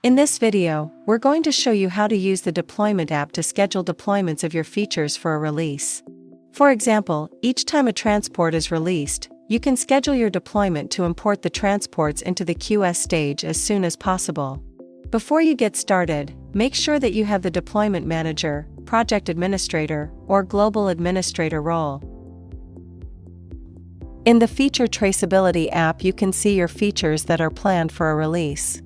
In this video, we're going to show you how to use the Deployment app to schedule deployments of your features for a release. For example, each time a transport is released, you can schedule your deployment to import the transports into the QS stage as soon as possible. Before you get started, make sure that you have the Deployment Manager, Project Administrator, or Global Administrator role. In the Feature Traceability app, you can see your features that are planned for a release.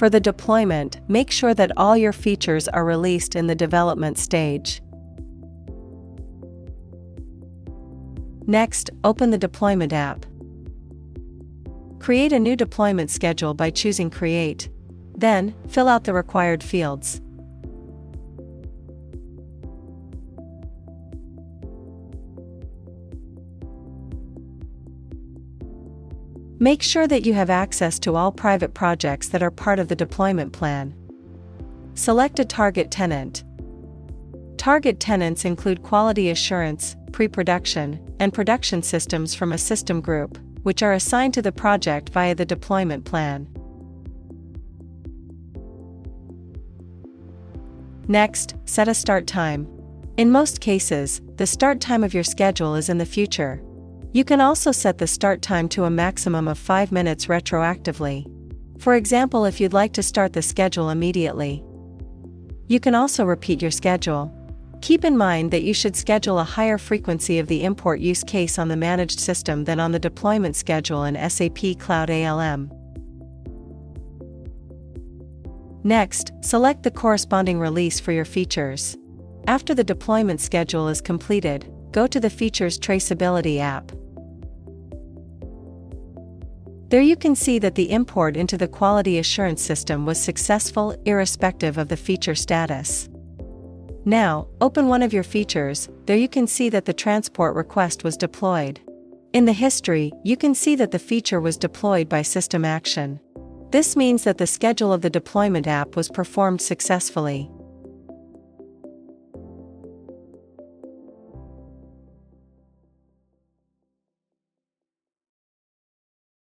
For the deployment, make sure that all your features are released in the development stage. Next, open the Deployment app. Create a new deployment schedule by choosing Create. Then, fill out the required fields. Make sure that you have access to all private projects that are part of the deployment plan. Select a target tenant. Target tenants include quality assurance, pre-production, and production systems from a system group, which are assigned to the project via the deployment plan. Next, set a start time. In most cases, the start time of your schedule is in the future. You can also set the start time to a maximum of 5 minutes retroactively. For example, if you'd like to start the schedule immediately. You can also repeat your schedule. Keep in mind that you should schedule a higher frequency of the import use case on the managed system than on the deployment schedule in SAP Cloud ALM. Next, select the corresponding release for your features. After the deployment schedule is completed, go to the Features Traceability app. There you can see that the import into the quality assurance system was successful irrespective of the feature status. Now, open one of your features. There you can see that the transport request was deployed. In the history, you can see that the feature was deployed by system action. This means that the schedule of the deployment app was performed successfully.